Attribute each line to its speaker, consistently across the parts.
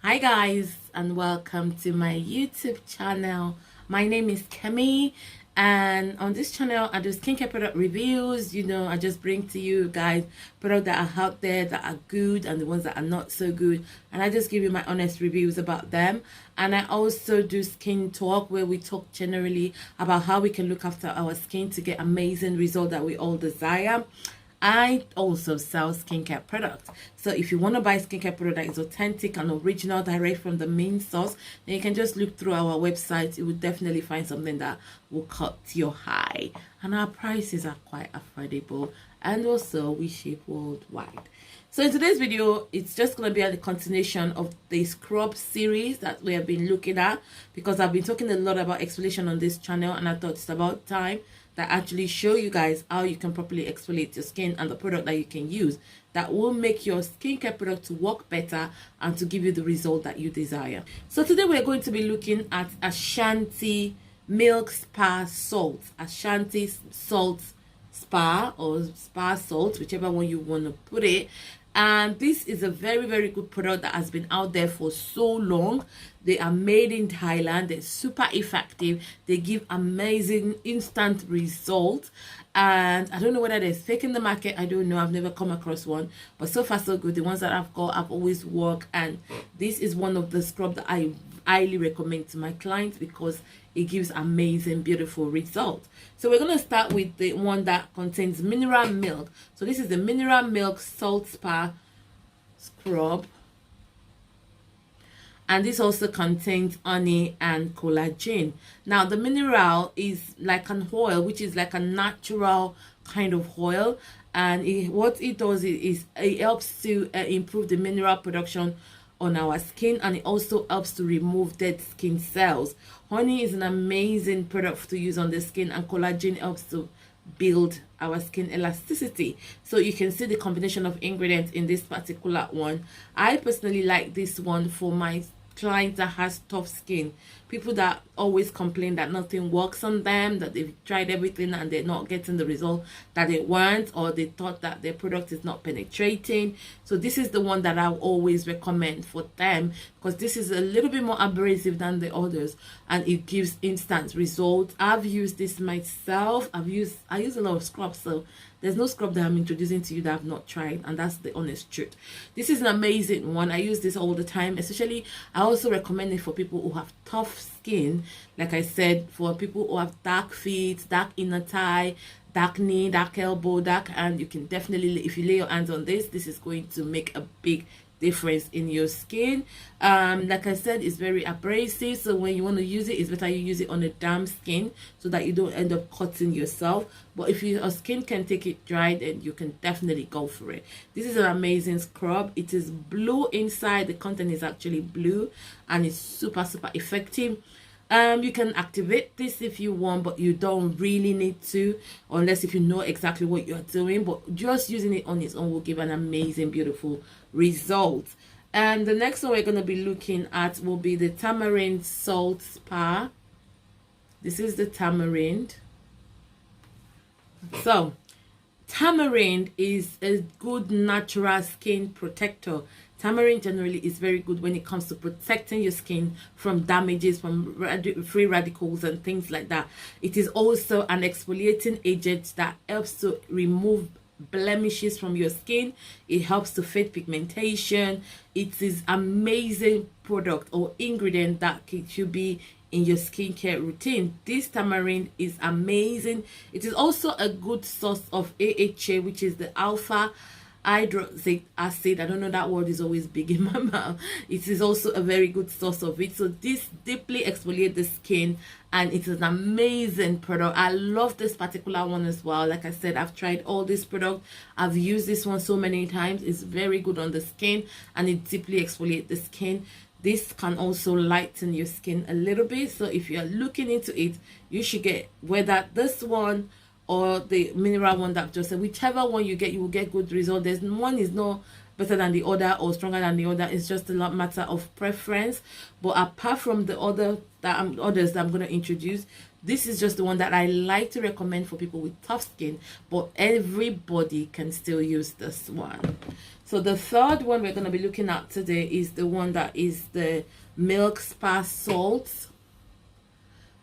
Speaker 1: Hi guys, and welcome to my YouTube channel. My name is Kemi, and on this channel I do skincare product reviews. I just bring to you guys products that are out there that are good and the ones that are not so good, and I just give you my honest reviews about them. And I also do skin talk, where we talk generally about how we can look after our skin to get amazing results that we all desire. I also sell skincare products. So if you want to buy skincare product that is authentic and original, direct from the main source, then you can just look through our website. You will definitely find something that will cut your eye. And our prices are quite affordable. And also we ship worldwide. So in today's video, it's just going to be a continuation of the scrub series that we have been looking at, because I've been talking a lot about exfoliation on this channel, and I thought it's about time that actually show you guys how you can properly exfoliate your skin and the product that you can use that will make your skincare product to work better and to give you the result that you desire. So today we're going to be looking at Asantee Milk Spa Salt. Asantee Salt Spa, or Spa Salt, whichever one you want to put it. And this is a very, very good product that has been out there for so long. They are made in Thailand. They're super effective. They give amazing instant results. And I don't know whether they're fake in the market. I don't know. I've never come across one. But so far, so good. The ones that I've got, I've always worked. And this is one of the scrubs that I highly recommend to my clients, because it gives amazing, beautiful results. So we're going to start with the one that contains mineral milk. So this is the Mineral Milk Salt Spa Scrub. And this also contains honey and collagen. Now, the mineral is like an oil, which is like a natural kind of oil. And what it does is it helps to improve the mineral production on our skin, and it also helps to remove dead skin cells. Honey is an amazing product to use on the skin, and collagen helps to build our skin elasticity. So you can see the combination of ingredients in this particular one. I personally like this one for my clients that has tough skin, people that always complain that nothing works on them, that they've tried everything and they're not getting the result that they want, or they thought that their product is not penetrating. So this is the one that I always recommend for them, because this is a little bit more abrasive than the others, and it gives instant results. I've used this myself. I use a lot of scrubs, so there's no scrub that I'm introducing to you that I've not tried, and that's the honest truth. This is an amazing one. I use this all the time. Especially, I also recommend it for people who have tough skin. Like I said, for people who have dark feet, dark inner thigh, dark knee, dark elbow, dark hand, you can definitely, if you lay your hands on this, this is going to make a big difference in your skin. Like I said, it's very abrasive, so when you want to use it, it's better you use it on a damp skin so that you don't end up cutting yourself. But if your skin can take it dry, then you can definitely go for it. This is an amazing scrub. It is blue inside. The content is actually blue, and it's super effective. You can activate this if you want, but you don't really need to, unless if you know exactly what you're doing. But just using it on its own will give an amazing, beautiful result. And the next one we're going to be looking at will be the Tamarind Salt Spa. This is the tamarind. So tamarind is a good natural skin protector. Tamarind generally is very good when it comes to protecting your skin from damages, from free radicals and things like that. It is also an exfoliating agent that helps to remove blemishes from your skin. It helps to fade pigmentation. It is amazing product or ingredient that should be in your skincare routine. This tamarind is amazing. It is also a good source of AHA, which is the alpha hydroxy acid. I don't know, that word is always big in my mouth. It is also a very good source of it. So this deeply exfoliates the skin, and it is an amazing product. I love this particular one as well. Like I said, I've tried all this product. I've used this one so many times. It's very good on the skin, and it deeply exfoliates the skin. This can also lighten your skin a little bit. So if you're looking into it, you should get whether this one or the mineral one that I've just said. Whichever one you get, you will get good result. There's one is no better than the other or stronger than the other. It's just a matter of preference. But apart from the others that I'm going to introduce, this is just the one that I like to recommend for people with tough skin, but everybody can still use this one. So the third one we're going to be looking at today is the one that is the milk spa salts.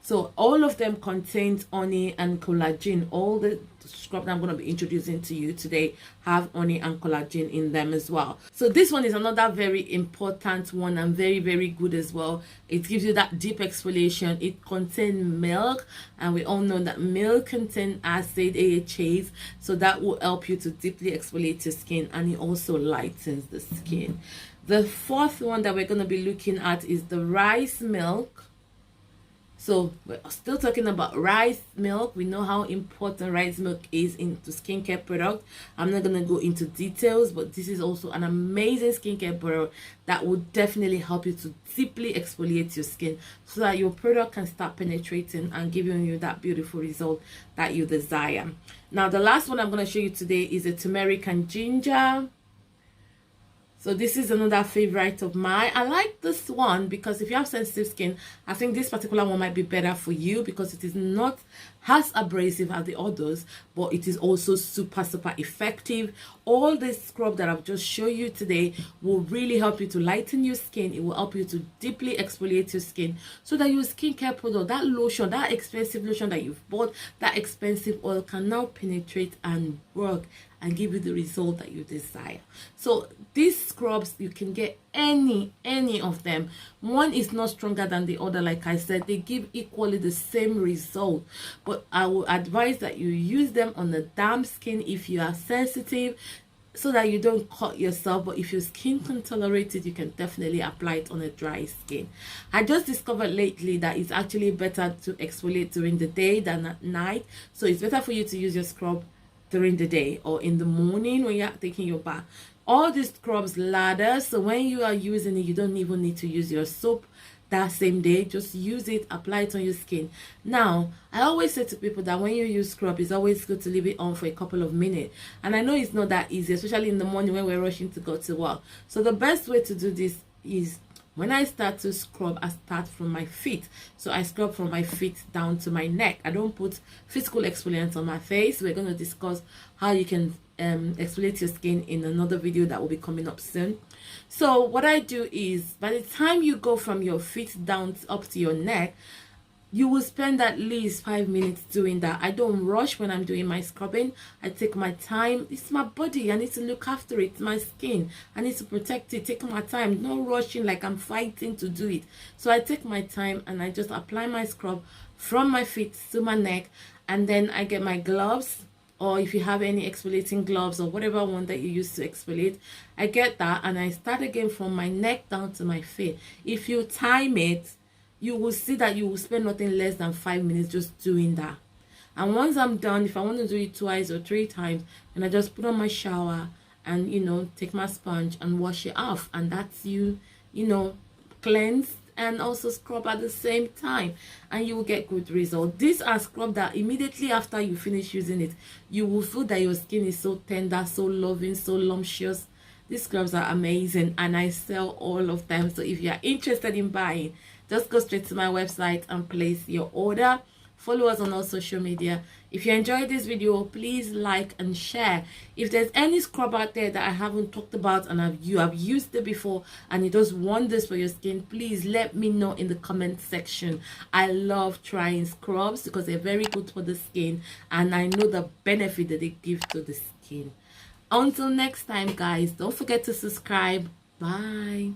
Speaker 1: So all of them contains honey and collagen. All the scrub that I'm going to be introducing to you today have honey and collagen in them as well. So this one is another very important one and very, very good as well. It gives you that deep exfoliation. It contains milk, and we all know that milk contains acid, AHAs, so that will help you to deeply exfoliate your skin, and it also lightens the skin. The fourth one that we're going to be looking at is the rice milk. So we're still talking about rice milk. We know how important rice milk is into skincare product. I'm not going to go into details, but this is also an amazing skincare product that will definitely help you to deeply exfoliate your skin so that your product can start penetrating and giving you that beautiful result that you desire. Now, the last one I'm going to show you today is a turmeric and ginger. So this is another favorite of mine. I like this one because if you have sensitive skin, I think this particular one might be better for you because it is not as abrasive as the others, but it is also super effective. All this scrub that I've just shown you today will really help you to lighten your skin. It will help you to deeply exfoliate your skin so that your skincare product, that lotion, that expensive lotion that you've bought, that expensive oil can now penetrate and work and give you the result that you desire. So these scrubs, you can get any of them. One is not stronger than the other. Like I said, they give equally the same result, but I will advise that you use them on the damp skin if you are sensitive, so that you don't cut yourself. But if your skin can tolerate it, you can definitely apply it on a dry skin. I just discovered lately that it's actually better to exfoliate during the day than at night. So it's better for you to use your scrub during the day or in the morning when you're taking your bath. All these scrubs lather, so when you are using it, you don't even need to use your soap that same day. Just use it, apply it on your skin. Now, I always say to people that when you use scrub, it's always good to leave it on for a couple of minutes. And I know it's not that easy, especially in the morning when we're rushing to go to work. So the best way to do this is when I start to scrub, I start from my feet. So I scrub from my feet down to my neck. I don't put physical exfoliants on my face. We're going to discuss how you can exfoliate your skin in another video that will be coming up soon. So what I do is, by the time you go from your feet down up to your neck, you will spend at least 5 minutes doing that. I don't rush when I'm doing my scrubbing. I take my time. It's my body. I need to look after it. It's my skin. I need to protect it. Take my time. No rushing like I'm fighting to do it. So I take my time and I just apply my scrub from my feet to my neck. And then I get my gloves, or if you have any exfoliating gloves or whatever one that you use to exfoliate, I get that and I start again from my neck down to my feet. If you time it, you will see that you will spend nothing less than 5 minutes just doing that. And once I'm done, if I want to do it 2 or 3 times, then I just put on my shower and, you know, take my sponge and wash it off. And that's you know, cleansed and also scrub at the same time, and you will get good results. These are scrub that immediately after you finish using it, you will feel that your skin is so tender, so loving, so luxurious. These scrubs are amazing and I sell all of them. So if you are interested in buying, just go straight to my website and place your order. Follow us on all social media. If you enjoyed this video, please like and share. If there's any scrub out there that I haven't talked about and you have used it before and it does wonders for your skin, please let me know in the comment section. I love trying scrubs because they're very good for the skin and I know the benefit that they give to the skin. Until next time, guys, don't forget to subscribe. Bye.